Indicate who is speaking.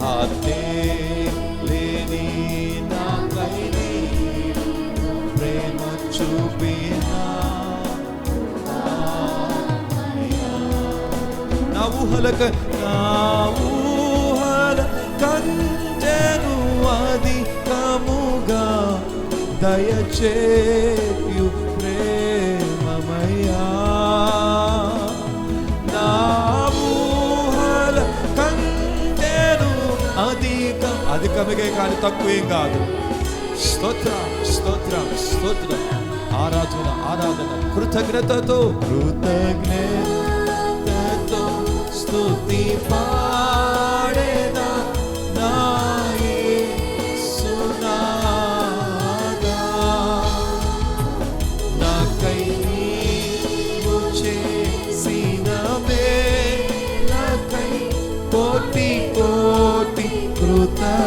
Speaker 1: ఆజ్ఞే లేని నాకై నీవు ప్రేమ చూపినా నా ఊహల కంటెను అధికముగా దయచేయు ప్రేమమయ్యా నా ఊహల కంటెను అధికముగా కానీ తక్కువేం కాదు. స్తోత్రం స్తోత్రం స్తోత్రం ఆరాధన ఆరాధన కృతజ్ఞతతో స్తుతి పాడేదా నా యేసునాదా నాకై నీవు చేసిన మేలకై కోటి కోటి కృతజ్ఞతలు